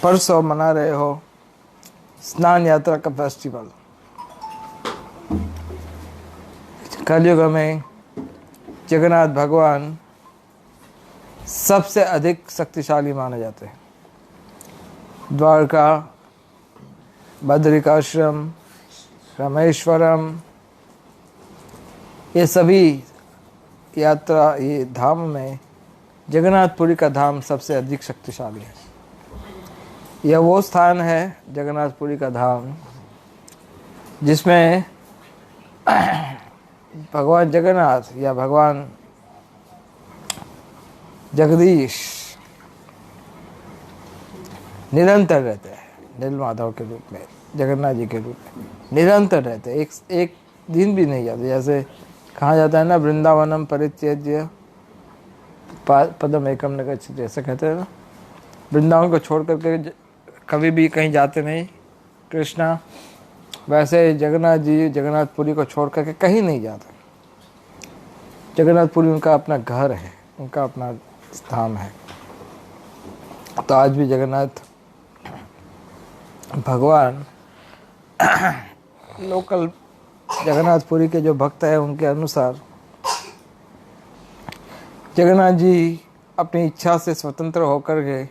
परसों मना रहे हो स्नान यात्रा का फेस्टिवल। कलयुग में जगन्नाथ भगवान सबसे अधिक शक्तिशाली माने जाते हैं। द्वारका, बद्रिकाश्रम, रामेश्वरम, ये सभी यात्रा ये धाम में जगन्नाथपुरी का धाम सबसे अधिक शक्तिशाली है। यह वो स्थान है जगन्नाथपुरी का धाम जिसमें भगवान जगन्नाथ या भगवान जगदीश निरंतर रहते हैं। नीलमाधव के रूप में, जगन्नाथ जी के रूप में निरंतर रहते हैं। एक दिन भी नहीं जाते। जैसे कहा जाता है ना, वृंदावनम परित्यज्य पदम एकम न गच्छति, ऐसे कहते हैं ना। वृंदावन को छोड़ करके कभी भी कहीं जाते नहीं कृष्णा, वैसे जगन्नाथ जी जगन्नाथपुरी को छोड़ करके कहीं नहीं जाते। जगन्नाथपुरी उनका अपना घर है, उनका अपना स्थान है। तो आज भी जगन्नाथ भगवान लोकल जगन्नाथपुरी के जो भक्त हैं उनके अनुसार जगन्नाथ जी अपनी इच्छा से स्वतंत्र होकर के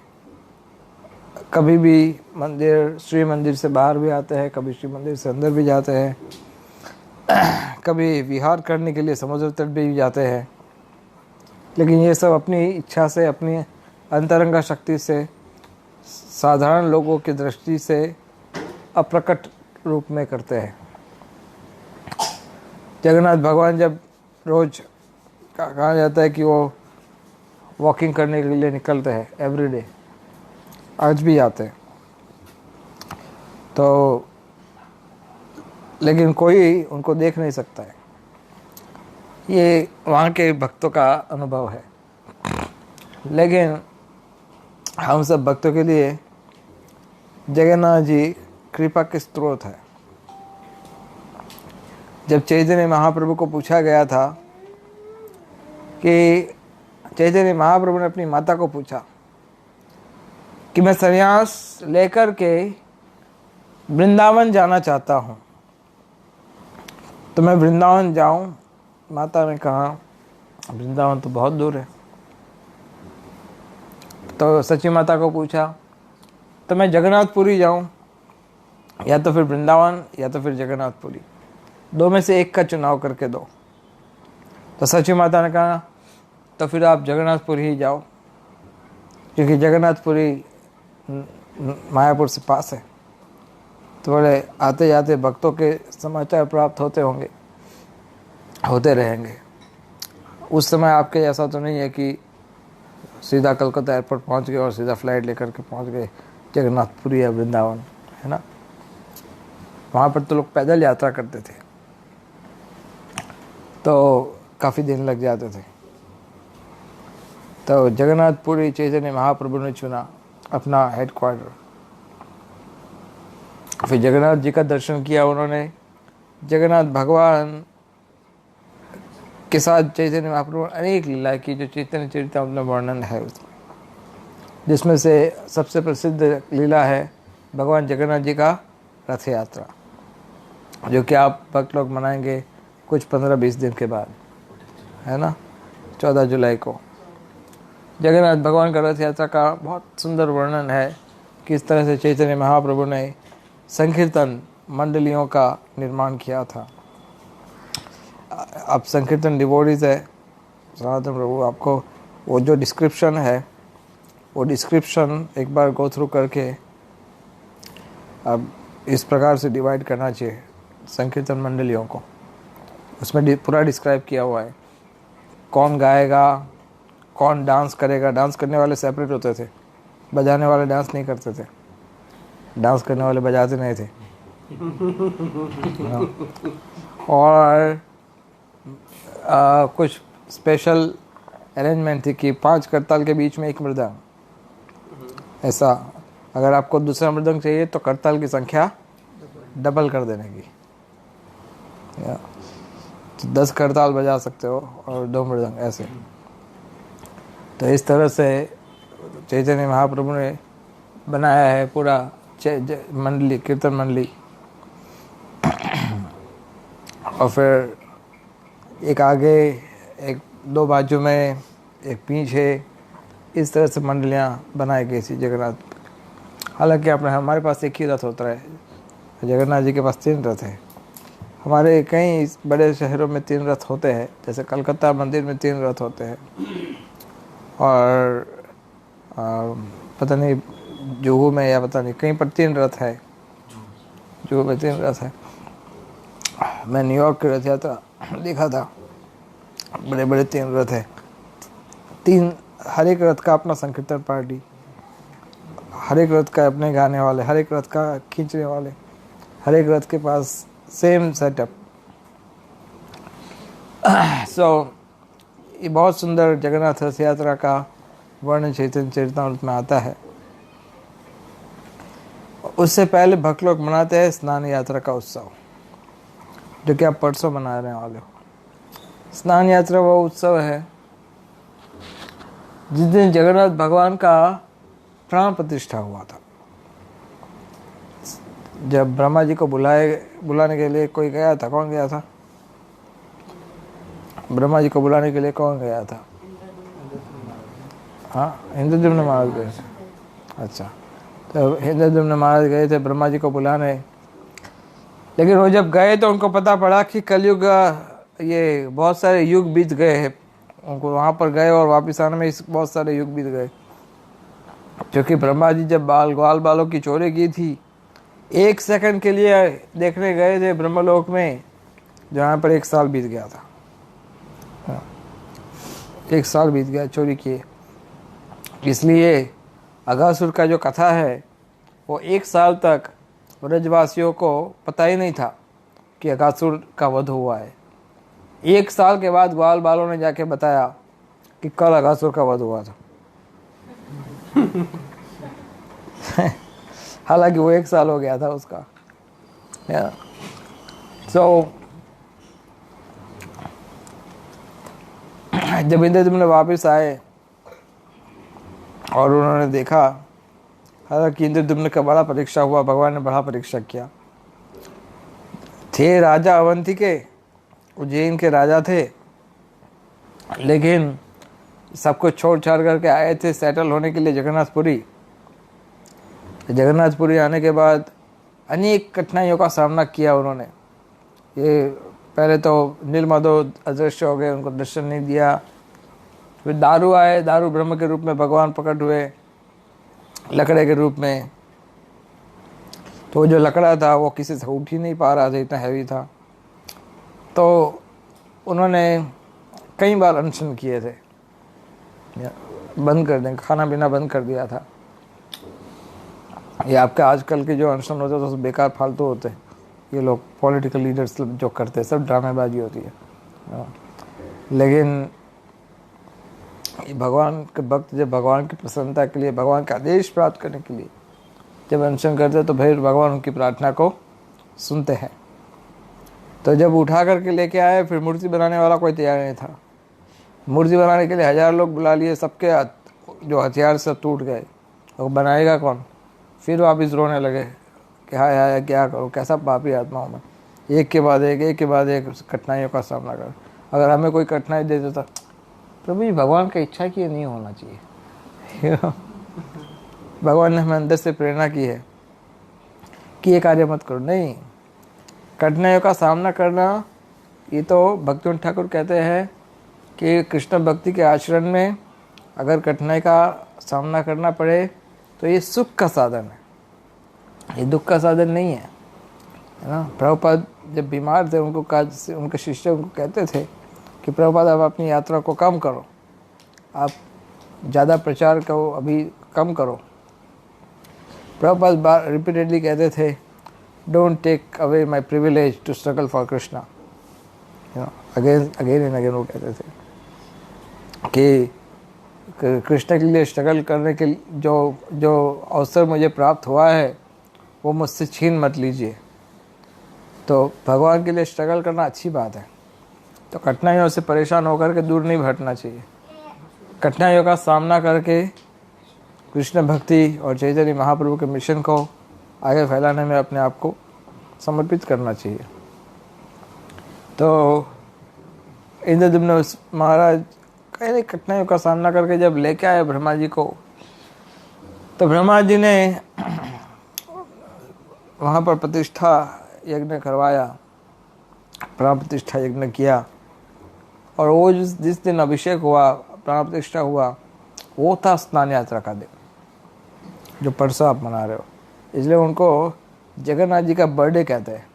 कभी भी मंदिर, श्री मंदिर से बाहर भी आते हैं, कभी श्री मंदिर से अंदर भी जाते हैं, कभी विहार करने के लिए समुद्र तट भी जाते हैं। लेकिन ये सब अपनी इच्छा से, अपनी अंतरंगा शक्ति से, साधारण लोगों की दृष्टि से अप्रकट रूप में करते हैं। जगन्नाथ भगवान जब रोज कहा जाता है कि वो वॉकिंग करने के लिए निकलते हैं एवरीडे, आज भी आते हैं। तो लेकिन कोई उनको देख नहीं सकता है। ये वहाँ के भक्तों का अनुभव है। लेकिन हम सब भक्तों के लिए जगन्नाथ जी कृपा के स्रोत है। जब चैतन्य महाप्रभु को पूछा गया था कि चैतन्य महाप्रभु ने अपनी माता को पूछा कि मैं संन्यास लेकर के वृंदावन जाना चाहता हूँ, तो मैं वृंदावन जाऊँ? माता ने कहा वृंदावन तो बहुत दूर है। तो सची माता को पूछा तो मैं जगन्नाथपुरी जाऊँ, या तो फिर वृंदावन या तो फिर जगन्नाथपुरी, दो में से एक का चुनाव करके दो। तो सची माता ने कहा तो फिर आप जगन्नाथपुरी ही जाओ, क्योंकि जगन्नाथपुरी मायापुर से पास है। तो बोले आते जाते भक्तों के समाचार प्राप्त होते रहेंगे। उस समय आपके ऐसा तो नहीं है कि सीधा कलकत्ता एयरपोर्ट पहुंच गए और सीधा फ्लाइट लेकर के पहुंच गए जगन्नाथपुरी या वृंदावन, है ना। वहाँ पर तो लोग पैदल यात्रा करते थे, तो काफ़ी दिन लग जाते थे। तो जगन्नाथपुरी चैतन्य महाप्रभु ने चुना अपना हेडक्वार्टर। फिर जगन्नाथ जी का दर्शन किया उन्होंने। जगन्नाथ भगवान के साथ चैतन्य महाप्रभु अनेक लीलाएं की, जो चैतन्य चरितामृत में वर्णन है उसमें, जिसमें से सबसे प्रसिद्ध लीला है भगवान जगन्नाथ जी का रथ यात्रा, जो कि आप भक्त लोग मनाएंगे कुछ 15-20 दिन के बाद, है ना, 14 जुलाई को। जगन्नाथ भगवान का रथ यात्रा का बहुत सुंदर वर्णन है, किस तरह से चैतन्य महाप्रभु ने संकीर्तन मंडलियों का निर्माण किया था। अब संकीर्तन डिवोटीज है सनातन प्रभु, आपको वो जो डिस्क्रिप्शन है वो डिस्क्रिप्शन एक बार गो थ्रू करके अब इस प्रकार से डिवाइड करना चाहिए संकीर्तन मंडलियों को। उसमें पूरा डिस्क्राइब किया हुआ है, कौन गाएगा, कौन डांस करेगा। डांस करने वाले सेपरेट होते थे, बजाने वाले डांस नहीं करते थे। डांस करने वाले बजाते नहीं थे। और कुछ स्पेशल अरेंजमेंट थी कि 5 करताल के बीच में एक मृदंग, ऐसा। अगर आपको दूसरा मृदंग चाहिए तो करताल की संख्या डबल कर देने की, तो 10 करताल बजा सकते हो और 2 मृदंग, ऐसे। तो इस तरह से चैतन्य महाप्रभु ने बनाया है पूरा मंडली, कीर्तन मंडली। और फिर एक आगे, एक दो बाजू में, एक पीछे, इस तरह से मंडलियाँ बनाई गई थी जगन्नाथ। हालांकि हमारे पास एक ही रथ होता है, जगन्नाथ जी के पास 3 रथ है। हमारे कई बड़े शहरों में 3 रथ होते हैं, जैसे कलकत्ता मंदिर में 3 रथ होते हैं, और पता नहीं जुहू में या पता नहीं कहीं पर 3 रथ है। जुहू में 3 रथ है। मैं न्यूयॉर्क की रथ यात्रा देखा था, बड़े बड़े 3 रथ है। 3, हर एक रथ का अपना संकीर्तन पार्टी, हर एक रथ का अपने गाने वाले, हर एक रथ का खींचने वाले, हर एक रथ के पास सेम सेटअप। ये बहुत सुंदर जगन्नाथ रथ यात्रा का वर्णन चैतन्य चरितामृत में आता है। उससे पहले भक्त लोग मनाते हैं स्नान यात्रा का उत्सव, जो कि आप परसों मनाने वाले हो। स्नान यात्रा वो उत्सव है जिस दिन जगन्नाथ भगवान का प्राण प्रतिष्ठा हुआ था। जब ब्रह्मा जी को बुलाने के लिए कोई गया था, कौन गया था? ब्रह्मा जी को बुलाने के लिए कौन गया था? हाँ, इंद्रद्युम्न महाराज गए थे। अच्छा, तो इंद्रद्युम्न महाराज गए थे ब्रह्मा जी को बुलाने, लेकिन वो जब गए तो उनको पता पड़ा कि कलयुग, ये बहुत सारे युग बीत गए हैं। उनको वहाँ पर गए और वापस आने में बहुत सारे युग बीत गए, क्योंकि ब्रह्मा जी जब ग्वाल बालों की चोरी की थी, 1 सेकंड के लिए देखने गए थे ब्रह्मलोक में, जहाँ पर 1 साल बीत गया था। 1 साल बीत गया चोरी किए। इसलिए अगासुर का जो कथा है, वो 1 साल तक ब्रजवासियों को पता ही नहीं था कि अगासुर का वध हुआ है। 1 साल के बाद ग्वाल बालों ने जाके बताया कि कल अगासुर का वध हुआ था। हालांकि वो 1 साल हो गया था उसका। जब इंद्रद्युम्न वापस आए और उन्होंने देखा, हालांकि इंद्रद्युम्न का बड़ा परीक्षा हुआ, भगवान ने बड़ा परीक्षा किया। थे राजा अवंती के, उज्जैन के राजा थे, लेकिन सब कुछ छोड़ छाड़ करके आए थे सेटल होने के लिए जगन्नाथपुरी। जगन्नाथपुरी आने के बाद अनेक कठिनाइयों का सामना किया उन्होंने। ये पहले तो नीलमाधव अदृश्य हो गए, उनको दर्शन नहीं दिया। फिर दारू आए, दारू ब्रह्म के रूप में भगवान प्रकट हुए, लकड़े के रूप में। तो जो लकड़ा था वो किसी से उठ ही नहीं पा रहा था, इतना हैवी था। तो उन्होंने कई बार अनशन किए थे, बंद कर दें, खाना पीना बंद कर दिया था। ये आपके आजकल के जो अनशन होते हैं तो बेकार फालतू होते हैं। ये लोग पॉलिटिकल लीडर्स जो करते हैं, सब ड्रामेबाजी होती है। लेकिन भगवान के भक्त जब भगवान की प्रसन्नता के लिए, भगवान का आदेश प्राप्त करने के लिए जब अनशन करते हैं, तो फिर भगवान उनकी प्रार्थना को सुनते हैं। तो जब उठा करके लेके आए, फिर मूर्ति बनाने वाला कोई तैयार नहीं था। मूर्ति बनाने के लिए 1000 लोग बुला लिए, सबके जो हथियार सब टूट गए। तो बनाएगा कौन? फिर वापस रोने लगे कि हाय हाय क्या करो, कैसा पापी आत्मा हूँ मैं। एक के बाद एक कठिनाइयों का सामना कर। अगर हमें कोई कठिनाई दे देता, प्रभु जी भगवान का इच्छा कि ये नहीं होना चाहिए। भगवान ने हमें अंदर से प्रेरणा की है कि ये कार्य मत करो। नहीं, कठिनाइयों का सामना करना, ये तो भक्तिवंत ठाकुर कहते हैं कि कृष्ण भक्ति के आचरण में अगर कठिनाई का सामना करना पड़े तो ये सुख का साधन है, ये दुख का साधन नहीं है ना। प्रभुपाद जब बीमार थे, उनके शिष्य उनको कहते थे कि प्रभुपाद आप अपनी यात्रा को कम करो, आप ज़्यादा प्रचार को अभी कम करो। प्रभुपाद रिपीटेडली कहते थे, don't take away my privilege to struggle for Krishna. Again and again वो कहते थे कि कृष्ण के लिए स्ट्रगल करने के जो अवसर मुझे प्राप्त हुआ है वो मुझसे छीन मत लीजिए। तो भगवान के लिए स्ट्रगल करना अच्छी बात है। तो कठिनाइयों से परेशान होकर के दूर नहीं भटकना चाहिए। कठिनाइयों का सामना करके कृष्ण भक्ति और चैतन्य महाप्रभु के मिशन को आगे फैलाने में अपने आप को समर्पित करना चाहिए। तो इंद्रद्युम्न महाराज कई कठिनाइयों का सामना करके जब लेके आए ब्रह्मा जी को, तो ब्रह्मा जी ने वहाँ पर प्रतिष्ठा यज्ञ करवाया, प्राण प्रतिष्ठा यज्ञ किया। और वो जिस दिन अभिषेक हुआ, प्राण प्रतिष्ठा हुआ, वो था स्नान यात्रा का दिन, जो परसों आप मना रहे हो। इसलिए उनको जगन्नाथ जी का बर्थडे कहते हैं।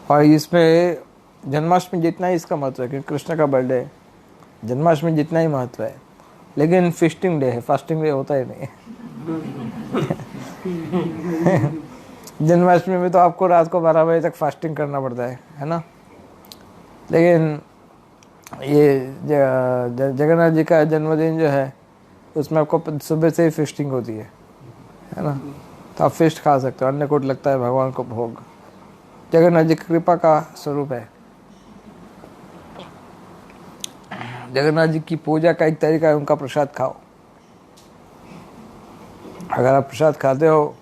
और इसमें जन्माष्टमी जितना ही इसका महत्व है, क्योंकि कृष्ण का बर्थडे, जन्माष्टमी जितना ही महत्व है, लेकिन फिस्टिंग डे है, फास्टिंग डे होता ही नहीं है। जन्माष्टमी में तो आपको रात को 12 बजे तक फास्टिंग करना पड़ता है ना। लेकिन ये जगन्नाथ जी का जन्मदिन जो है, उसमें आपको सुबह से ही फिस्टिंग होती है ना। तो आप फिस्ट खा सकते हो, अन्नकूट लगता है भगवान को भोग। जगन्नाथ जी की कृपा का स्वरूप है। जगन्नाथ जी की पूजा का एक तरीका है, उनका प्रसाद खाओ। अगर आप प्रसाद खाते हो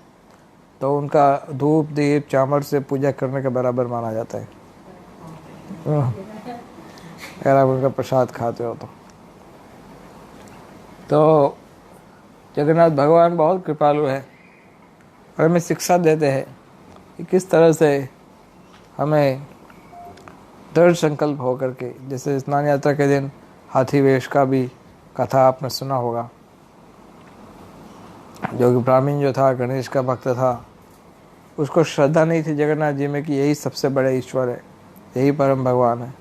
तो उनका धूप दीप चामर से पूजा करने के बराबर माना जाता है, अगर आप उनका प्रसाद खाते हो तो जगन्नाथ भगवान बहुत कृपालु है और हमें शिक्षा देते हैं कि किस तरह से हमें दृढ़ संकल्प हो करके, जैसे स्नान यात्रा के दिन हाथी वेश का भी कथा आपने सुना होगा, जो कि ब्राह्मण जो था, गणेश का भक्त था, उसको श्रद्धा नहीं थी जगन्नाथ जी में कि यही सबसे बड़े ईश्वर है, यही परम भगवान है।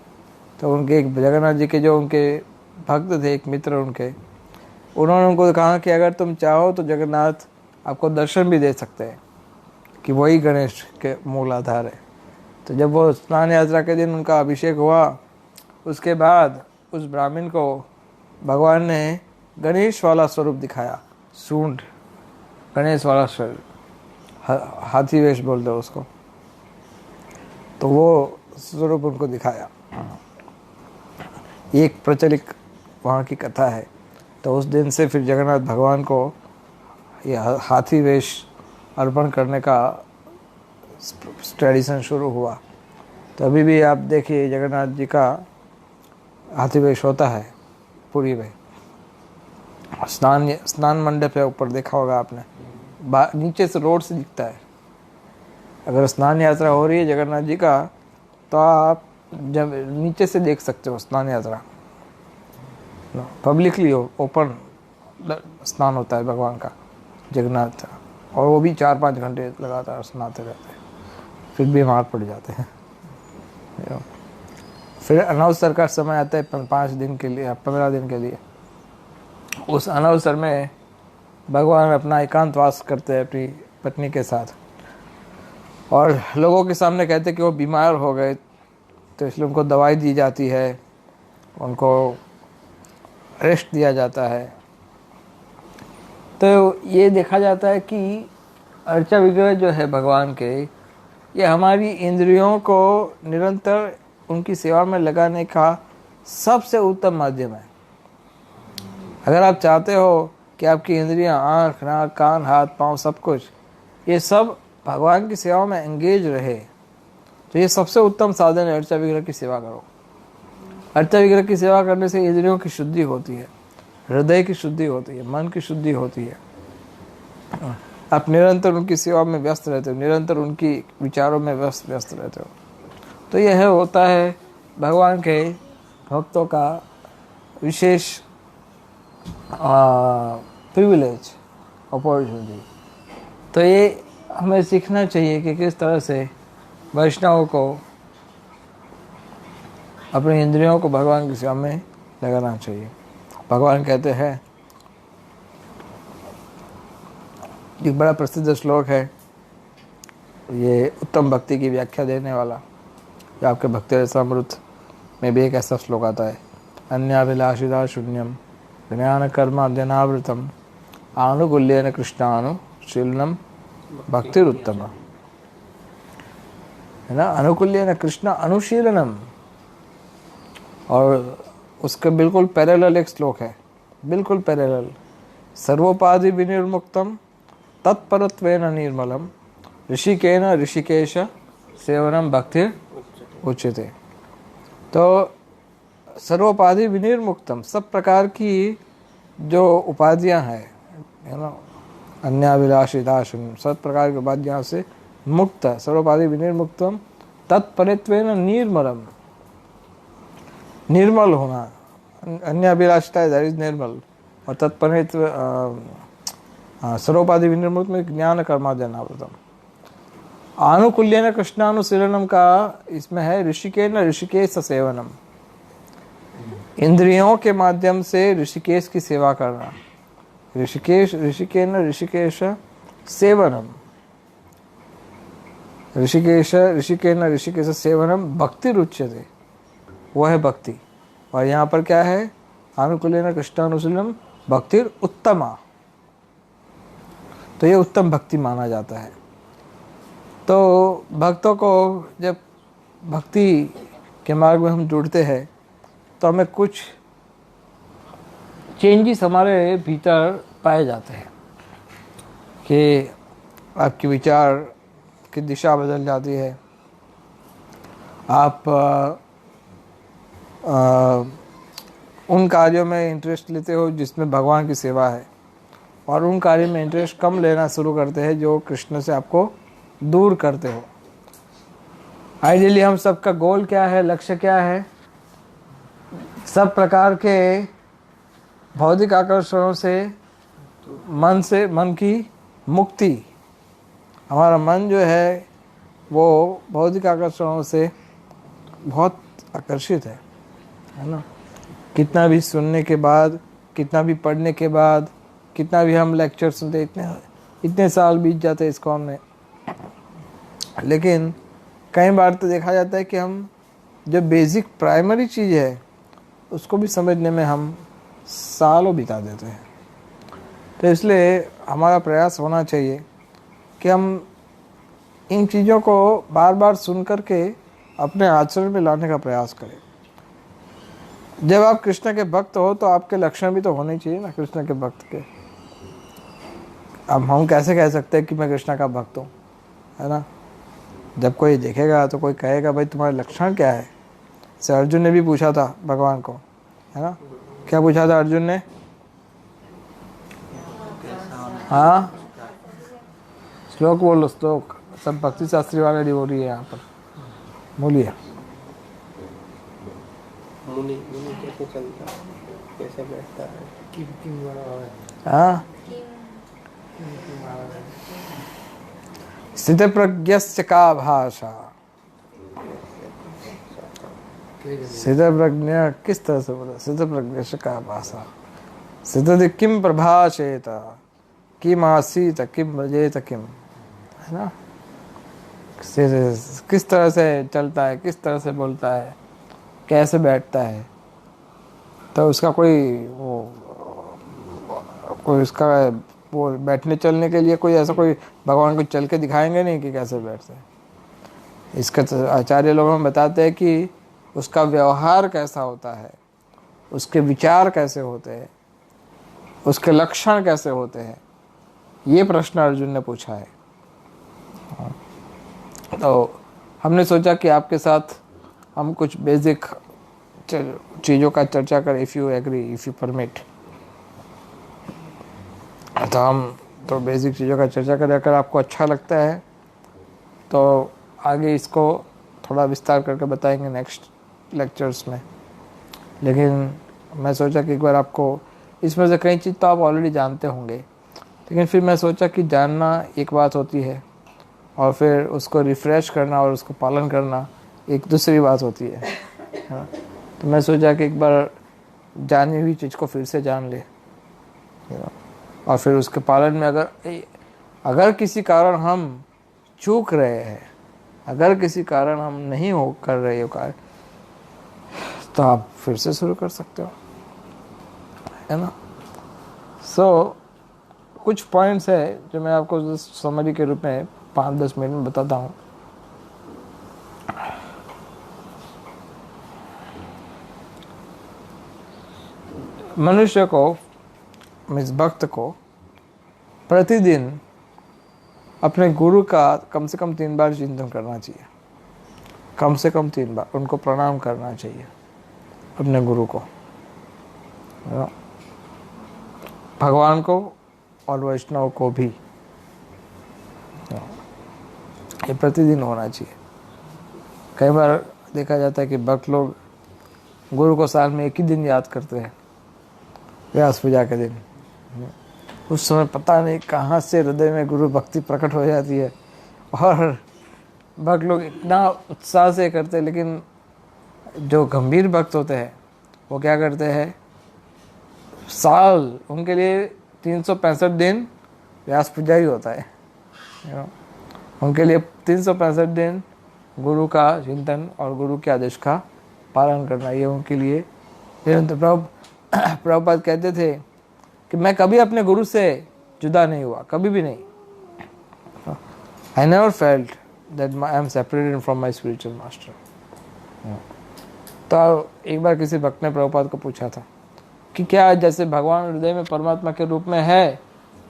तो उनके एक जगन्नाथ जी के जो उनके भक्त थे, एक मित्र उनके, उन्होंने उनको कहा कि अगर तुम चाहो तो जगन्नाथ आपको दर्शन भी दे सकते हैं कि वही गणेश के मूल आधार है। तो जब वो स्नान यात्रा के दिन उनका अभिषेक हुआ, उसके बाद उस ब्राह्मण को भगवान ने गणेश वाला स्वरूप दिखाया, सूंड गणेश वाला स्वरूप, हाथी वेश बोलते हो उसको, तो वो स्वरूप उनको दिखाया। एक प्रचलित वहाँ की कथा है। तो उस दिन से फिर जगन्नाथ भगवान को ये हाथी वेश अर्पण करने का ट्रेडिशन शुरू हुआ। तो अभी भी आप देखिए जगन्नाथ जी का हाथी वेश होता है पुरी में। स्नान मंडप है, ऊपर देखा होगा आपने, नीचे से रोड से दिखता है। अगर स्नान यात्रा हो रही है जगन्नाथ जी का, तो आप जब नीचे से देख सकते हो स्नान यात्रा, पब्लिकली ओपन स्नान होता है भगवान का, जगन्नाथ का। और वो भी 4-5 घंटे लगातार स्नाते रहते हैं, फिर बीमार पड़ जाते हैं। फिर अनवसर का समय आता है 5 दिन के लिए, 15 दिन के लिए। उस अनवसर में भगवान अपना एकांतवास करते हैं अपनी पत्नी के साथ, और लोगों के सामने कहते हैं कि वो बीमार हो गए, तो इसलिए उनको दवाई दी जाती है, उनको रेस्ट दिया जाता है। तो ये देखा जाता है कि अर्चा विग्रह जो है भगवान के, ये हमारी इंद्रियों को निरंतर उनकी सेवा में लगाने का सबसे उत्तम माध्यम है। अगर आप चाहते हो कि आपकी इंद्रियां, आँख, नाक, कान, हाथ, पाँव, सब कुछ, ये सब भगवान की सेवा में एंगेज रहे, तो ये सबसे उत्तम साधन है, अर्चा विग्रह की सेवा करो। अर्चा विग्रह की सेवा करने से इंद्रियों की शुद्धि होती है, हृदय की शुद्धि होती है, मन की शुद्धि होती है। आप निरंतर उनकी सेवा में व्यस्त रहते हो, निरंतर उनकी विचारों में व्यस्त रहते हो। तो यह होता है भगवान के भक्तों का विशेष प्रिविलेज, अपॉर्चुनिटी। तो ये हमें सीखना चाहिए कि किस तरह से वैष्णवों को अपनी इंद्रियों को भगवान की सेवा में लगाना चाहिए। भगवान कहते हैं, एक बड़ा प्रसिद्ध श्लोक है, ये उत्तम भक्ति की व्याख्या देने वाला, जो आपके भक्ति रसामृत में भी एक ऐसा श्लोक आता है, अन्याभिलाषिता शून्यम ज्ञान कर्माद्यनावृतम आनुकूल्येन कृष्णानुशीलनम भक्तिरुत्तम, है ना। अनुकूल्येन कृष्ण अनुशीलनम, और उसके बिल्कुल पैरेलल एक श्लोक है, बिल्कुल पैरेलल। सर्वोपाधि विनिर्मुक्तम तत्परत्वेन निर्मलम ऋषिकेन ऋषिकेश सेवनम भक्ति उच्यते। तो सर्वोपाधि विनिर्मुक्तम, सब प्रकार की जो उपाधियां हैं, है ना, अन्याभिलाषी दाशुन, सब प्रकार की उपाधियां से मुक्त, सर्वोपाधि विनिर्मुक्तम तत्परत्वेन निर्मलम, निर्मल होना, अन्याभिलाषिता इज निर्मल, और तत्परत्व सर्वोपाधि विनिर्मुक्त में ज्ञान कर्माद्यनावृतम। आनुकूल्यन कृष्णानुशीलनम का इसमें है ऋषिकेन ऋषिकेश सेवनम, इंद्रियों के माध्यम से ऋषिकेश की सेवा करना। ऋषिकेन ऋषिकेश सेवनम, ऋषिकेन ऋषिकेश सेवनम भक्ति रुच्यते, वो है भक्ति। और यहाँ पर क्या है, आनुकूल्यन कृष्णानुशीलनम भक्तिर उत्तमा, तो ये उत्तम भक्ति माना जाता है। तो भक्तों को जब भक्ति के मार्ग में हम जुड़ते हैं तो हमें कुछ चेंजेस हमारे भीतर पाए जाते हैं कि आपकी विचार की दिशा बदल जाती है, आप उन कार्यों में इंटरेस्ट लेते हो जिसमें भगवान की सेवा है, और उन कार्यों में इंटरेस्ट कम लेना शुरू करते हैं जो कृष्ण से आपको दूर करते हो। आइडियली हम सबका गोल क्या है, लक्ष्य क्या है, सब प्रकार के भौतिक आकर्षणों से मन की मुक्ति। हमारा मन जो है वो भौतिक आकर्षणों से बहुत आकर्षित है ना। कितना भी सुनने के बाद, कितना भी पढ़ने के बाद, कितना भी हम लेक्चर सुनते, इतने साल बीत जाते हैं इस्कॉन में, लेकिन कई बार तो देखा जाता है कि हम जो बेसिक प्राइमरी चीज़ है उसको भी समझने में हम सालों बिता देते हैं। तो इसलिए हमारा प्रयास होना चाहिए कि हम इन चीज़ों को बार बार सुन कर के अपने आचरण में लाने का प्रयास करें। जब आप कृष्ण के भक्त हो तो आपके लक्षण भी तो होने चाहिए ना कृष्ण के भक्त के। अब हम कैसे कह सकते हैं कि मैं कृष्ण का भक्त हूँ, है ना। जब कोई देखेगा तो कोई कहेगा भाई तुम्हारे लक्षण क्या है। से अर्जुन ने भी पूछा था भगवान को, है ना। क्या पूछा था अर्जुन ने? हाँ, श्लोक बोलो, श्लोक। सब भक्ति शास्त्री वाले डिवोटी है यहाँ पर, बोलिए। मुनि कैसे चलता है, कैसे बैठता है? हाँ, स्थित प्रज्ञस्य का भाषा। स्थित प्रज्ञ किस तरह से बोला? स्थित प्रज्ञस्य का भाषा। स्थित किम प्रभाषेत, किम आसीत, किम व्रजेत, किम, है ना। किस तरह से चलता है, किस तरह से बोलता है, कैसे बैठता है। तो उसका कोई उसका वो बैठने चलने के लिए कोई ऐसा कोई भगवान को चल के दिखाएंगे नहीं कि कैसे बैठते हैं। इसका तो आचार्य लोग हमें बताते हैं कि उसका व्यवहार कैसा होता है, उसके विचार कैसे होते हैं, उसके लक्षण कैसे होते हैं। ये प्रश्न अर्जुन ने पूछा है। तो हमने सोचा कि आपके साथ हम कुछ बेसिक चीज़ों का चर्चा करें, if you agree, if you permit. तो हम तो बेसिक चीज़ों का चर्चा करें। अगर आपको अच्छा लगता है तो आगे इसको थोड़ा विस्तार करके बताएंगे नेक्स्ट लेक्चर्स में। लेकिन मैं सोचा कि एक बार आपको इसमें से कई चीज़ तो आप ऑलरेडी जानते होंगे, लेकिन फिर मैं सोचा कि जानना एक बात होती है और फिर उसको रिफ़्रेश करना और उसको पालन करना एक दूसरी बात होती है। हाँ, तो मैं सोचा कि एक बार जानी हुई चीज़ को फिर से जान ले, और फिर उसके पालन में अगर किसी कारण हम चूक रहे हैं, अगर किसी कारण हम नहीं कर रहे हो कार्य, तो आप फिर से शुरू कर सकते हो, है ना। कुछ पॉइंट्स है जो मैं आपको समरी के रूप में 5-10 मिनट में बताता हूँ। मनुष्य को इस भक्त को प्रतिदिन अपने गुरु का कम से कम 3 बार चिंतन करना चाहिए, कम से कम 3 बार उनको प्रणाम करना चाहिए, अपने गुरु को, भगवान को और वैष्णव को भी। ये प्रतिदिन होना चाहिए। कई बार देखा जाता है कि भक्त लोग गुरु को साल में एक ही दिन याद करते हैं, व्यास पूजा के दिन। उस समय पता नहीं कहाँ से हृदय में गुरु भक्ति प्रकट हो जाती है और भक्त लोग इतना उत्साह से करते हैं। लेकिन जो गंभीर भक्त होते हैं वो क्या करते हैं, साल उनके लिए 365 दिन व्यास पूजा ही होता है। उनके लिए 365 दिन गुरु का चिंतन और गुरु के आदेश का पालन करना, ये उनके लिए। प्रभुपाद कहते थे कि मैं कभी अपने गुरु से जुदा नहीं हुआ, कभी भी नहीं। I never felt that I am separated from my spiritual master. तो एक बार किसी भक्त ने प्रभुपाद को पूछा था कि क्या जैसे भगवान हृदय में परमात्मा के रूप में है,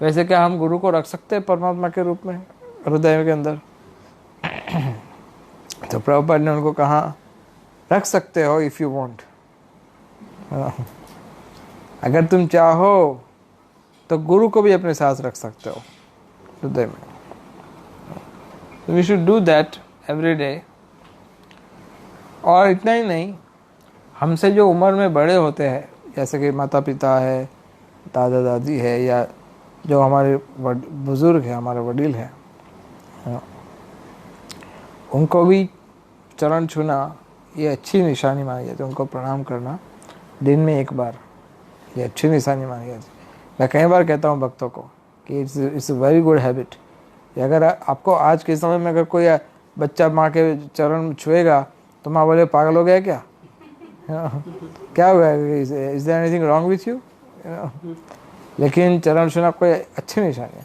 वैसे क्या हम गुरु को रख सकते हैं परमात्मा के रूप में हृदय के अंदर? तो प्रभुपाद ने उनको कहा, रख सकते हो इफ यू वांट। अगर तुम चाहो तो गुरु को भी अपने साथ रख सकते हो हृदय में। We should do that every day. और इतना ही नहीं, हमसे जो उम्र में बड़े होते हैं, जैसे कि माता पिता है, दादा दादी है, या जो हमारे बुजुर्ग हैं, हमारे वडील हैं, उनको भी चरण छूना ये अच्छी निशानी मानी जाती है। उनको प्रणाम करना दिन में 1 बार, ये अच्छी निशानी मानी जाती है। मैं कई बार कहता हूँ भक्तों को कि it's a very good habit. अगर आपको आज के समय में अगर कोई बच्चा माँ के चरण छुएगा तो माँ बोले, पागल हो गया क्या? क्या हुआ? Is there anything wrong with you? लेकिन चरण छूना कोई अच्छी निशानी है।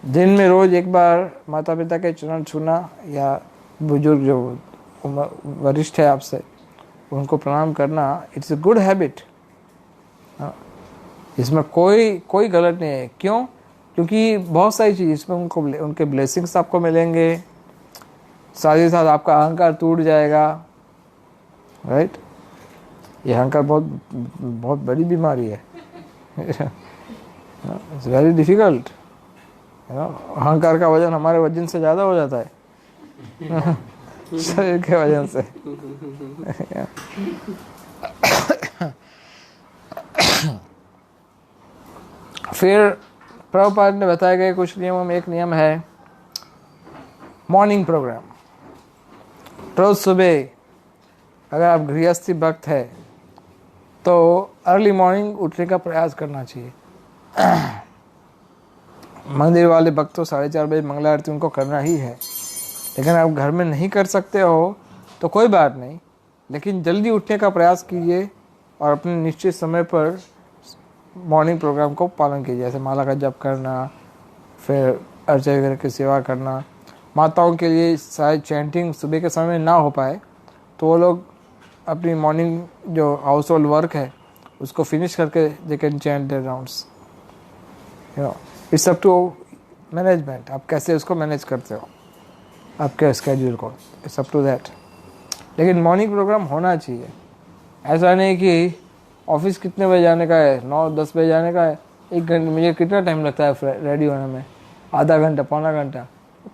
दिन में रोज 1 बार माता पिता के चरण छूना, या बुजुर्ग जो वरिष्ठ है आपसे, उनको प्रणाम करना, इट्स अ गुड हैबिट। इसमें कोई गलत नहीं है। क्यों? क्योंकि बहुत सारी चीज़ इसमें उनके ब्लेसिंग्स आपको मिलेंगे, साथ ही साथ आपका अहंकार टूट जाएगा। राइट? ये अहंकार बहुत बड़ी बीमारी है। It's very difficult. अहंकार का वजन हमारे वजन से ज़्यादा हो जाता है शरीर के वजन से। फिर प्रभुपाद ने बताए गए कुछ नियमों में एक नियम है मॉर्निंग प्रोग्राम। रोज सुबह अगर आप गृहस्थी भक्त है तो अर्ली मॉर्निंग उठने का प्रयास करना चाहिए। मंदिर वाले भक्त तो 4:30 बजे मंगला आरती उनको करना ही है, लेकिन आप घर में नहीं कर सकते हो तो कोई बात नहीं, लेकिन जल्दी उठने का प्रयास कीजिए और अपने निश्चित समय पर मॉर्निंग प्रोग्राम को पालन कीजिए। जैसे माला का जप करना, फिर अर्चा वगैरह की सेवा करना। माताओं के लिए शायद चैंटिंग सुबह के समय में ना हो पाए तो वो लोग अपनी मॉर्निंग जो हाउस होल्ड वर्क है उसको फिनिश करके they can chant their rounds. It's up to management, आप कैसे उसको मैनेज करते हो आपके स्केड्यूल को, इट्स अप टू दैट। लेकिन मॉर्निंग प्रोग्राम होना चाहिए। ऐसा नहीं कि ऑफिस कितने बजे जाने का है, 9-10 बजे जाने का है, 1 घंटे मुझे कितना टाइम लगता है रेडी होने में? आधा घंटा, पौना घंटा,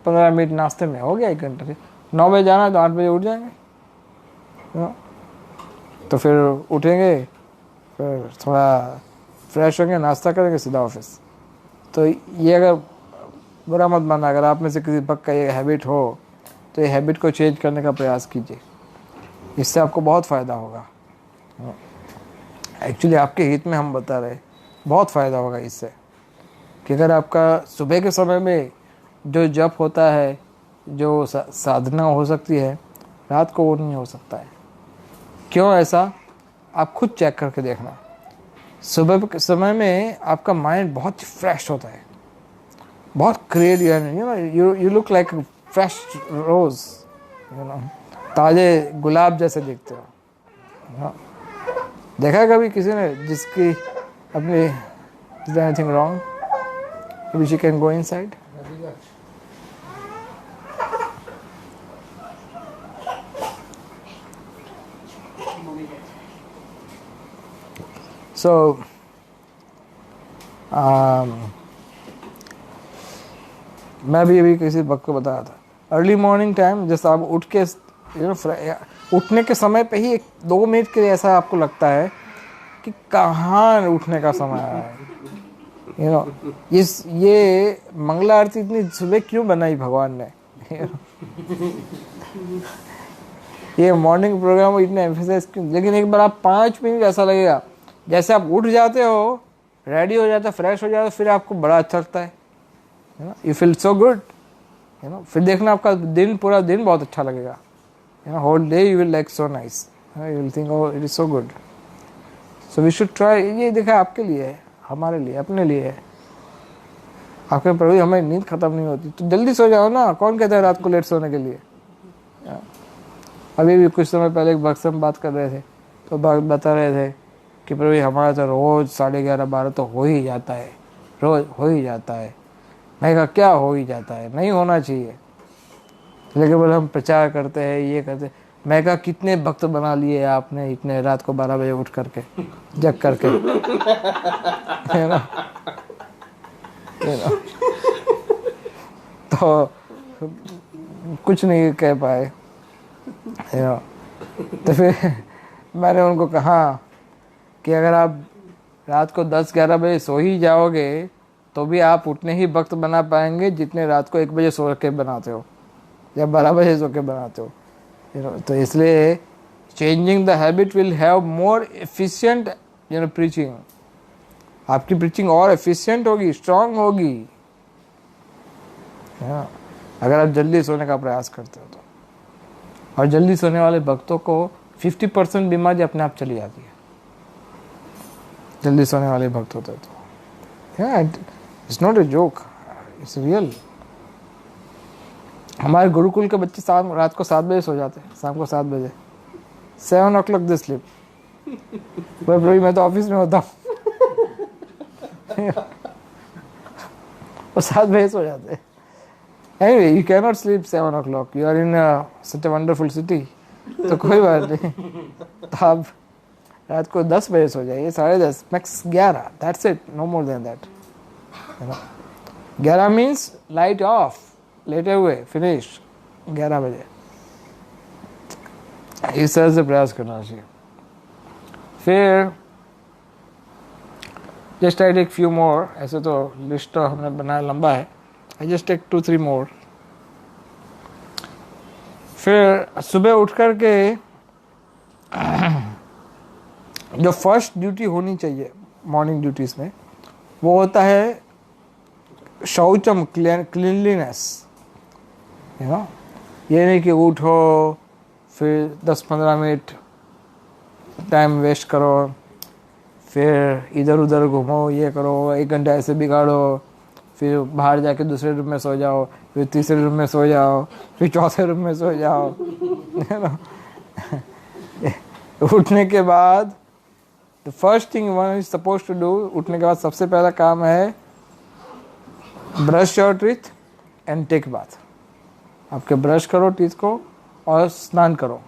15 मिनट नाश्ते में हो गया 1 घंटा। फिर 9 बजे जाना है तो 8 बजे उठ जाएंगे। तो फिर उठेंगे, फिर थोड़ा फ्रेश होंगे, नाश्ता करेंगे, सीधा ऑफिस। तो ये अगर बुरा मत मानना, अगर आप में से किसी भक्त का ये हैबिट हो तो ये हैबिट को चेंज करने का प्रयास कीजिए, इससे आपको बहुत फ़ायदा होगा। एक्चुअली आपके हित में हम बता रहे, बहुत फ़ायदा होगा इससे कि अगर आपका सुबह के समय में जो जप होता है, जो साधना हो सकती है, रात को वो नहीं हो सकता है। क्यों ऐसा? आप खुद चेक करके देखना। सुबह के समय में आपका माइंड बहुत फ्रेश होता है, बहुत creative, you look like fresh rose, ताजे गुलाब जैसे दिखते हो। देखा है कभी किसी ने जिसकी अपनी Is there anything wrong? Maybe she can go inside. So, मैं भी अभी किसी वक्त को बताया था, अर्ली मॉर्निंग टाइम, जैसे आप उठ के उठने के समय पे ही 1-2 मिनट के लिए ऐसा आपको लगता है कि कहाँ उठने का समय आया है। ये मंगला आरती इतनी सुबह क्यों बनाई भगवान ने? ये मॉर्निंग प्रोग्राम इतने एम्फेसाइज क्यों? लेकिन एक बार आप 5 मिनट ऐसा लगेगा, जैसे आप उठ जाते हो, रेडी हो जाते हो, फ्रेश हो जाते हो, फिर आपको बड़ा अच्छा लगता है ना, यू फील सो गुड, फिर देखना आपका दिन, पूरा दिन बहुत अच्छा लगेगा, whole day you will like so nice, you will think oh it is so good. So we should try. ये देखा आपके लिए है, हमारे लिए, अपने लिए है। आपके प्रभु हमारी नींद खत्म नहीं होती तो जल्दी सो जाओ ना। कौन कहता है रात को लेट सोने के लिए? अभी भी कुछ समय पहले एक भक्त से हम बात कर रहे थे, तो बता रहे थे कि प्रभु हमारा तो रोज 11:30-12 तो हो ही जाता है, रोज हो ही जाता है। मैं कहा क्या हो ही जाता है, नहीं होना चाहिए, लेकिन बोले हम प्रचार करते हैं, ये करते। मैं कहा कितने भक्त बना लिए आपने इतने रात को 12 बजे उठ करके, जग करके, है ना? तो कुछ नहीं कह पाए, तो फिर मैंने उनको कहा कि अगर आप रात को 10-11 बजे सो ही जाओगे तो भी आप उतने ही वक्त बना पाएंगे जितने रात को 1 बजे सो के बनाते हो या 12 बजे सो के बनाते हो। तो इसलिए changing the habit will have more efficient preaching. आपकी प्रीचिंग और एफिशिएंट होगी, स्ट्रांग होगी, अगर आप जल्दी सोने का प्रयास करते हो तो। और जल्दी सोने वाले भक्तों को 50% बीमारी अपने आप चली जाती है, जल्दी सोने वाले भक्त होते तो। It's not a joke, it's real. हमारे गुरुकुल के बच्चे रात को 7 बजे सो जाते हैं, शाम को 7 बजे, 7 o'clock दे स्लीप। भाई मैं तो ऑफिस में होता हूँ, वो 7 बजे सो जाते हैं। Anyway, you cannot sleep 7 o'clock. You are in such a wonderful city. तो कोई बात नहीं, तो आप रात को 10 बजे सो जाइए, 10:30, max 11, that's it, no more than that. 11 means light off, लेटे हुए, finish, 11 बजे। इस तरह से प्रयास करना चाहिए। फिर just I take few more, ऐसे तो लिस्ट तो हमने बनाया लंबा है, I just take 2-3 more। फिर सुबह उठ कर के जो फर्स्ट ड्यूटी होनी चाहिए मॉर्निंग ड्यूटीज में, वो होता है शौचम, क्लीनलीनेस। ये नहीं कि उठो फिर 10-15 मिनट टाइम वेस्ट करो, फिर इधर उधर घूमो, ये करो, 1 घंटा ऐसे बिगाड़ो, फिर बाहर जाके दूसरे रूम में सो जाओ, फिर तीसरे रूम में सो जाओ, फिर चौथे रूम में सो जाओ, है ना? उठने के बाद the first thing one is suppose to do, उठने के बाद सबसे पहला काम है brush your teeth and take bath. आपके ब्रश करो टीथ को और स्नान करो।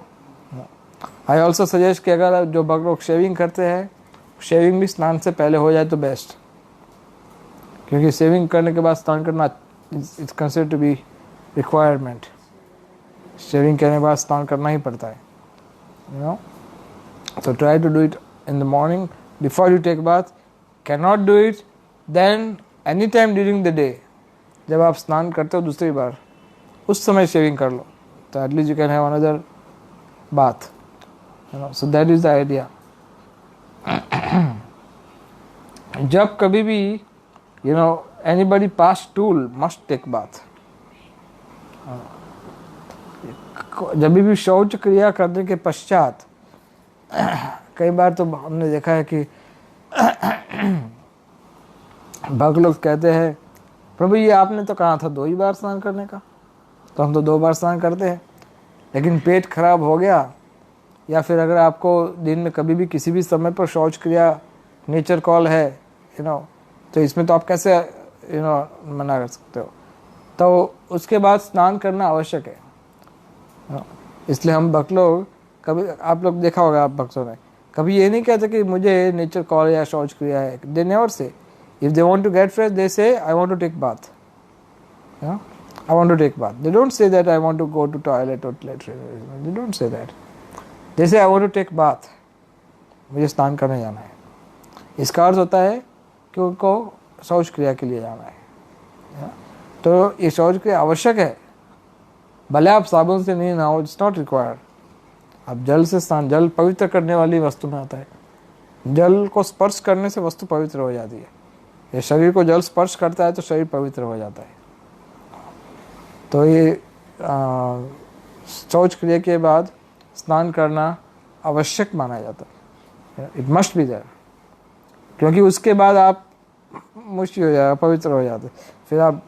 आई ऑल्सो सजेस्ट कि अगर जो लोग शेविंग करते हैं, शेविंग भी स्नान से पहले हो जाए तो बेस्ट, क्योंकि शेविंग करने के बाद स्नान करना it's considered to be requirement. Shaving करने के बाद स्नान करना ही पड़ता है, so try to do it in the morning before you take bath. Cannot do it then anytime during the day, जब आप स्नान करते हो दूसरी बार, उस समय शेविंग कर लो, तो at least you can have another bath, so that is the idea। जब कभी भी anybody pass stool must take bath। जब भी शौच क्रिया करने के पश्चात, कई बार तो हमने देखा है कि भक्त लोग कहते हैं प्रभु ये आपने तो कहा था 2 ही बार स्नान करने का, तो हम तो 2 बार स्नान करते हैं। लेकिन पेट खराब हो गया, या फिर अगर आपको दिन में कभी भी किसी भी समय पर शौच क्रिया नेचर कॉल है, तो इसमें तो आप कैसे मना कर सकते हो। तो उसके बाद स्नान करना आवश्यक है। इसलिए हम भक्त लोग कभी, आप लोग देखा होगा, आप भक्तों ने कभी ये नहीं कहते कि मुझे नेचर कॉल या शौच क्रिया है। They never say, if they want to get fresh they say I want to take bath, I want to take bath. They don't say that I want to go to toilet or latrine. They don't say that. They say I want to take bath. मुझे स्नान करने जाना है। इसका अर्थ होता है कि उनको शौच क्रिया के लिए जाना है। तो ये शौच क्रिया आवश्यक है, भले आप साबुन से नहीं नहाओ, इट्स नॉट रिक्वायर्ड। आप जल से स्नान, जल पवित्र करने वाली वस्तु में आता है। जल को स्पर्श करने से वस्तु पवित्र हो जाती है। ये शरीर को जल स्पर्श करता है तो शरीर पवित्र हो जाता है। तो ये शौच क्रिया के बाद स्नान करना आवश्यक माना जाता है। इट मस्ट बी देयर, क्योंकि उसके बाद आप मुश्किल हो जाएगा, पवित्र हो जाते। फिर आप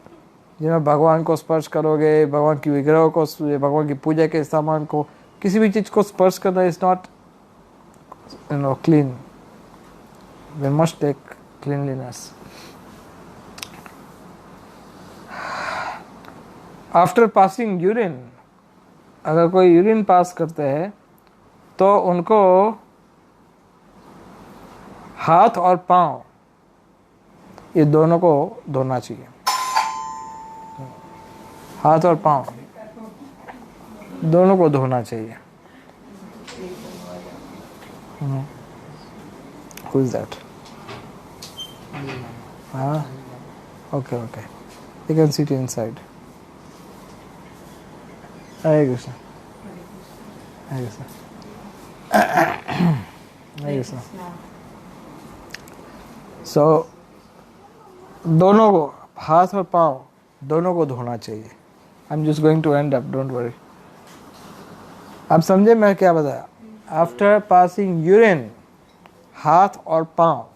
भगवान को स्पर्श करोगे, भगवान की विग्रह को, भगवान की पूजा के सामान को, किसी भी चीज़ को स्पर्श करना is not clean. We must take cleanliness. After passing urine, अगर कोई यूरिन पास करते हैं तो उनको हाथ और पांव ये दोनों को धोना चाहिए। हाथ और पांव दोनों को धोना चाहिए। Who is that? Okay. You can sit inside. Hare Krishna. Hare Krishna. Hare Krishna. So, दोनों को, हाथ और पाँव दोनों को धोना चाहिए। I'm just going to end up, don't worry. आप समझे मैं क्या बताया? After passing urine, हाथ और पाँव,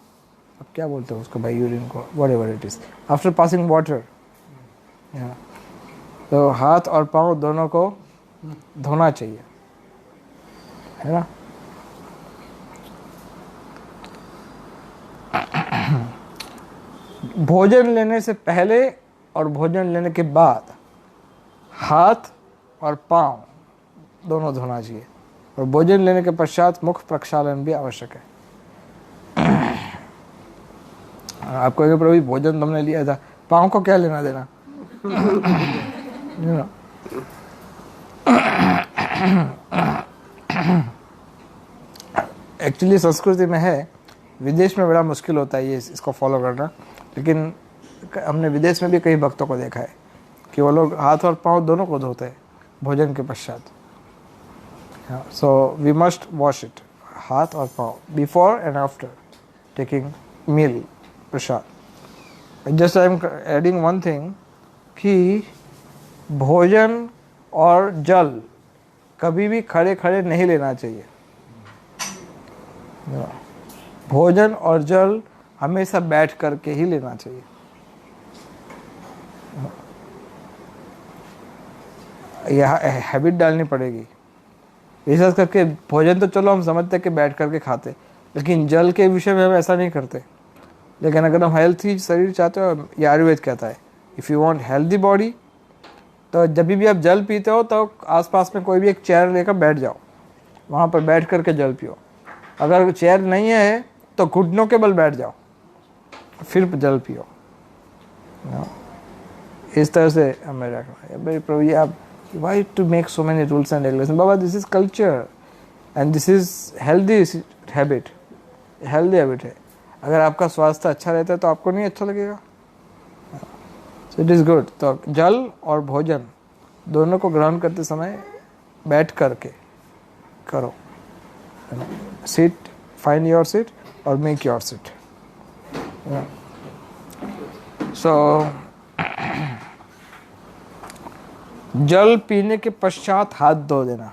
अब क्या बोलते हो उसको भाई, यूरिन को, whatever it is. After passing water, yeah. तो हाथ और पाँव दोनों को धोना चाहिए, है ना। भोजन लेने से पहले और भोजन लेने के बाद हाथ और पाँव दोनों धोना चाहिए, और भोजन लेने के पश्चात मुख प्रक्षालन भी आवश्यक है। आप कहोगे प्रभु भोजन तुमने लिया था, पाँव को क्या लेना देना। एक्चुअली संस्कृति में है, विदेश में बड़ा मुश्किल होता है ये इसको फॉलो करना, लेकिन हमने विदेश में भी कई भक्तों को देखा है कि वो लोग हाथ और पाँव दोनों को धोते हैं भोजन के पश्चात। So we must wash it, हाथ और पाँव, before and after taking meal, prasad. Just I am adding one thing कि भोजन और जल कभी भी खड़े खड़े नहीं लेना चाहिए। भोजन और जल हमेशा बैठ करके ही लेना चाहिए। यह हैबिट डालनी पड़ेगी। विशेष करके भोजन तो चलो हम समझते हैं कि बैठ करके खाते, लेकिन जल के विषय में हम ऐसा नहीं करते। लेकिन अगर हम हेल्थी शरीर चाहते हो, ये आयुर्वेद कहता है, if you want healthy body, तो जब भी आप जल पीते हो तो आसपास में कोई भी एक चेयर लेकर बैठ जाओ, वहाँ पर बैठ करके जल पियो। अगर चेयर नहीं है तो घुटनों के बल बैठ जाओ, फिर जल पियो। इस तरह से हमें रखना है। भाई प्रभु जी आप why to make so many rules and regulation. बाबा this is culture and this is healthy habit, healthy habit है। अगर आपका स्वास्थ्य अच्छा रहता है तो आपको नहीं अच्छा लगेगा। So it is good. तो जल और भोजन दोनों को ग्रहण करते समय बैठ करके करो। सिट, फाइंड योर सीट और मेक योर सीट। सो जल पीने के पश्चात हाथ धो देना,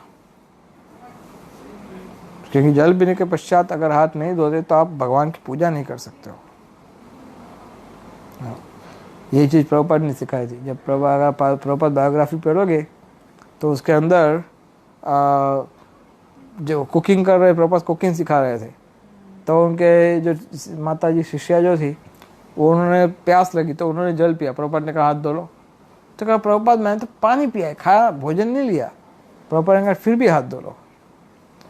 क्योंकि जल पीने के पश्चात अगर हाथ नहीं धोते तो आप भगवान की पूजा नहीं कर सकते हो। ये चीज़ प्रभुपाद ने सिखाई थी। जब प्रभुपाद बायोग्राफी पढ़ोगे तो उसके अंदर जो कुकिंग कर रहे, प्रभुपाद कुकिंग सिखा रहे थे, तो उनके जो माता जी शिष्या जो थी वो उन्होंने प्यास लगी तो उन्होंने जल पिया, प्रभुपाद ने कहा हाथ धो लो। तो कहा प्रभुपाद मैंने तो पानी पिया है, खाया, भोजन नहीं लिया। प्रभुपाद ने कहा फिर भी हाथ धो लो।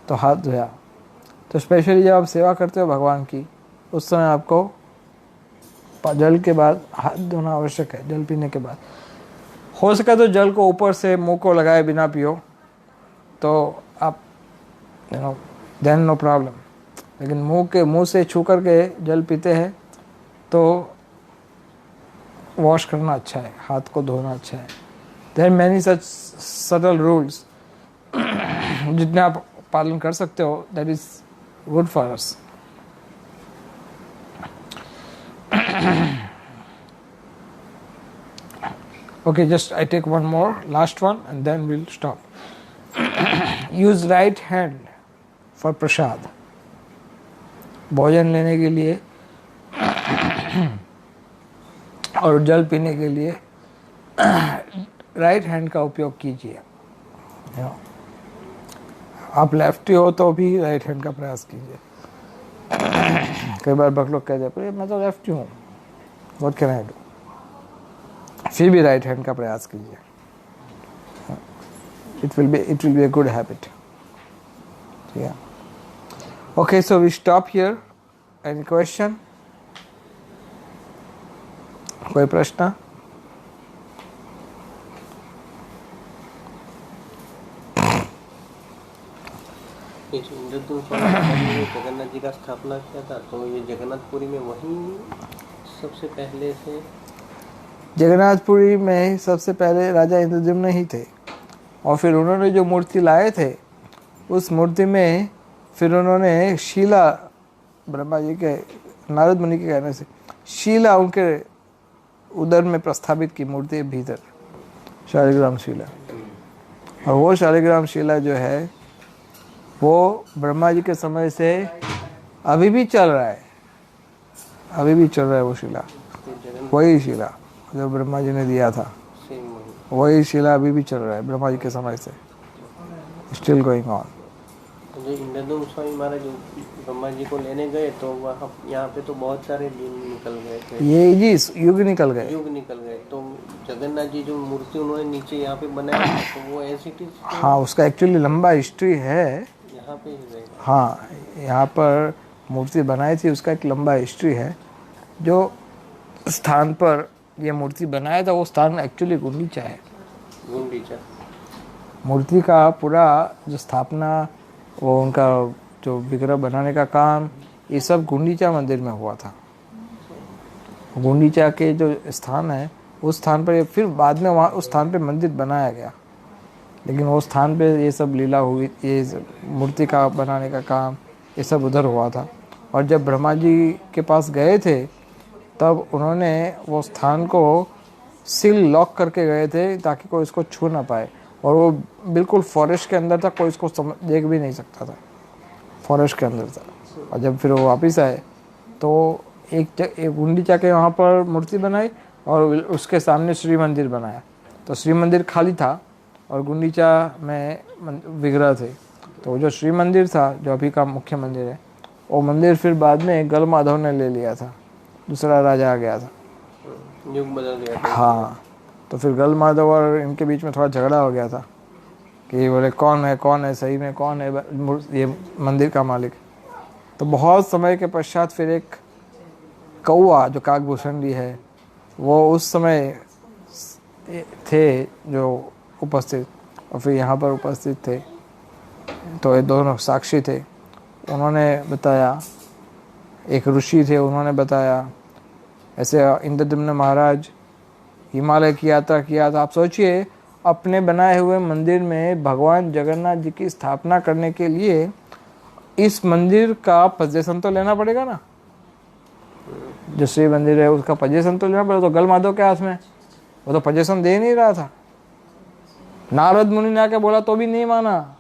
तो हाथ धोया। तो स्पेशली जब आप सेवा करते हो भगवान की, उस समय आपको जल के बाद हाथ धोना आवश्यक है। जल पीने के बाद हो सके तो जल को ऊपर से मुंह को लगाए बिना पियो तो आप देन नो प्रॉब्लम। लेकिन मुंह से छू करके जल पीते हैं तो वॉश करना अच्छा है, हाथ को धोना अच्छा है। There many such subtle rules जितने आप पालन कर सकते हो, that is good for us. Okay, just I take one more, last one, and then we'll stop. Use right hand for prasad. भोजन लेने के लिए और जल पीने के लिए राइट हैंड का उपयोग कीजिए। आप लेफ्टी हो तो भी राइट हैंड का प्रयास कीजिए। कई बार बक लोग कहते हैं मैं तो लेफ्टी हूँ, व्हाट कैन आई डू, फिर भी राइट हैंड का प्रयास कीजिए। It will be a good habit. ठीक है। Okay, so we stop here. Any question? कोई प्रश्न? जगन्नाथ जी का स्थापना किया था, तो ये जगन्नाथपुरी में वहीं सबसे पहले से, जगन्नाथपुरी में सबसे पहले राजा इंद्रद्युम्न ही थे। और फिर उन्होंने जो मूर्ति लाए थे, उस मूर्ति में फिर उन्होंने शीला, ब्रह्मा जी के, नारद मुनि के कहने से शीला उनके उदर में प्रस्थापित की मूर्ति भीतर, शालिग्राम शिला। और वो शालिग्राम शिला जो है वो ब्रह्मा जी के समय से अभी भी चल रहा है, अभी भी चल रहा है वो शिला। वही शिला जो ब्रह्मा जी ने दिया था, वही शिला अभी भी चल रहा है ब्रह्मा जी के समय से, स्टिल गोइंग ऑन। जो इंद्रद्युम्न स्वामी महाराज ब्रह्मा जी को लेने गए तो वहाँ यहाँ पे तो बहुत सारे दिन निकल गए थे, ये जी युग निकल गए, युग निकल गए। तो जगन्नाथ जी जो मूर्ति उन्होंने नीचे यहाँ पे बनाया था, तो वो ऐसी थी। हाँ, उसका एक्चुअली लंबा हिस्ट्री है। यहाँ पे ही रहेगा। हाँ, यहाँ पर मूर्ति बनाई थी, उसका एक लंबा हिस्ट्री है। जो स्थान पर ये मूर्ति बनाया था वो स्थान एक्चुअली गुंडीचा है। गुंडीचा मूर्ति का पूरा जो स्थापना, वो उनका जो विग्रह बनाने का काम, ये सब गुंडीचा मंदिर में हुआ था। गुंडीचा के जो स्थान है, उस स्थान पर फिर बाद में वहाँ उस स्थान पे मंदिर बनाया गया, लेकिन वो स्थान पे ये सब लीला हुई, ये मूर्ति का बनाने का काम ये सब उधर हुआ था। और जब ब्रह्मा जी के पास गए थे तब उन्होंने वो स्थान को सील लॉक करके गए थे ताकि कोई इसको छू ना पाए। और वो बिल्कुल फॉरेस्ट के अंदर था, कोई इसको देख भी नहीं सकता था, फॉरेस्ट के अंदर था। और जब फिर वो वापस आए तो एक गुंडीचा के वहाँ पर मूर्ति बनाई और उसके सामने श्री मंदिर बनाया। तो श्री मंदिर खाली था और गुंडीचा में विग्रह थे। तो वो जो श्री मंदिर था, जो अभी का मुख्य मंदिर है, वो मंदिर फिर बाद में गल माधव ने ले लिया था, दूसरा राजा आ गया था, युग बदल गया था। हाँ, तो फिर गल माधव और इनके बीच में थोड़ा झगड़ा हो गया था कि बोले कौन है सही में, कौन है ये मंदिर का मालिक। तो बहुत समय के पश्चात फिर एक कौआ जो काकभूषणी है, वो उस समय थे जो उपस्थित, और फिर यहाँ पर उपस्थित थे। तो ये दोनों साक्षी थे। उन्होंने बताया, एक ऋषि थे, उन्होंने बताया ऐसे इंद्रद्युम्न महाराज हिमालय की यात्रा किया था। आप सोचिए, अपने बनाए हुए मंदिर में भगवान जगन्नाथ जी की स्थापना करने के लिए इस मंदिर का पजेशन तो लेना पड़ेगा ना। जो श्री मंदिर है उसका पजेशन तो लेना पड़ेगा। तो गल माधव के हाथ में, वो तो पजेशन दे नहीं रहा था। नारद मुनि ने आके बोला तो भी नहीं माना।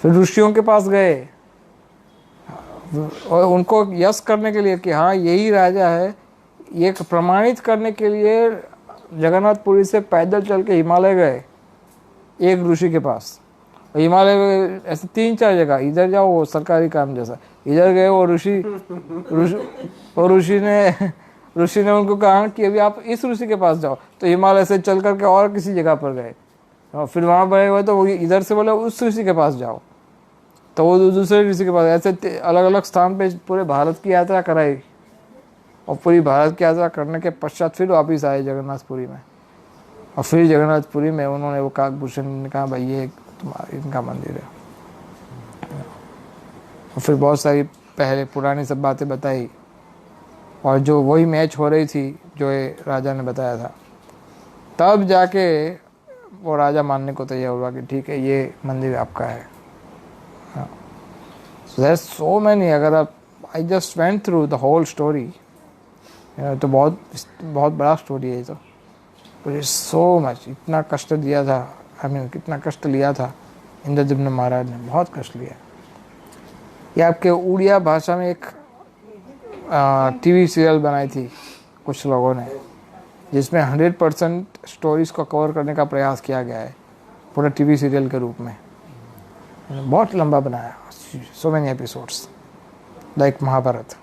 फिर ऋषियों के पास गए और उनको यश करने के लिए कि हाँ यही राजा है, ये प्रमाणित करने के लिए जगन्नाथपुरी से पैदल चल के हिमालय गए एक ऋषि के पास। हिमालय में ऐसे 3-4 जगह, इधर जाओ वो सरकारी काम जैसा, इधर गए वो ऋषि ने उनको कहा कि अभी आप इस ऋषि के पास जाओ, तो हिमालय से चल करके और किसी जगह पर गए, और फिर वहाँ बने हुए तो वो इधर से बोले उस ऋषि के पास जाओ, तो वो दूसरे ऋषि के पास, ऐसे अलग अलग स्थान पे पूरे भारत की यात्रा कराई, और पूरी भारत की यात्रा करने के पश्चात फिर वापिस आए जगन्नाथपुरी में, और फिर जगन्नाथपुरी में उन्होंने वो काकभूषण ने कहा भाई ये तुम्हारा इनका मंदिर है, और फिर बहुत सारी पहले पुरानी सब बातें बताई, और जो वही मैच हो रही थी जो ये राजा ने बताया था, तब जाके वो राजा मानने को तैयार हुआ कि ठीक है ये मंदिर आपका है। सो देयर सो मैनी, अगर आप, I just went through the whole story, तो बहुत बहुत बड़ा स्टोरी है ये, तो मुझे सो मच, इतना कष्ट दिया था, आई मीन कितना कष्ट लिया था इंद्रद्युम्न महाराज ने, बहुत कष्ट लिया। ये आपके उड़िया भाषा में एक टीवी सीरियल बनाई थी कुछ लोगों ने, जिसमें 100% स्टोरीज को कवर करने का प्रयास किया गया है पूरा टीवी सीरियल के रूप में। बहुत लंबा बनाया, so many episodes like Mahabharata,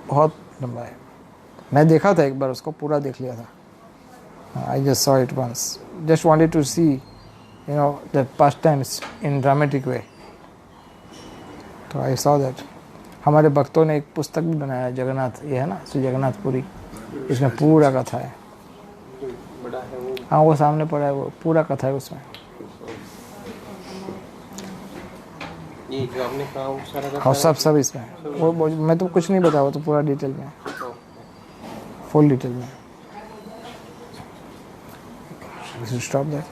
बहुत लंबा है। मैं देखा था एक बार उसको, पूरा देख लिया था। I just saw it once, just wanted to see you know the past times in dramatic way, तो आई सॉ दैट। हमारे भक्तों ने एक पुस्तक भी बनाया, जगन्नाथ, ये है ना श्री जगन्नाथपुरी, इसमें पूरा कथा है, बड़ा है वो। हाँ वो सामने पड़ा है, वो पूरा कथा है उसमें। ये जो आपने कहा वो सारा हाँ सब इसमें है। वो मैं तो कुछ नहीं बता, वो तो पूरा डिटेल में, फुल डिटेल में। Stop that.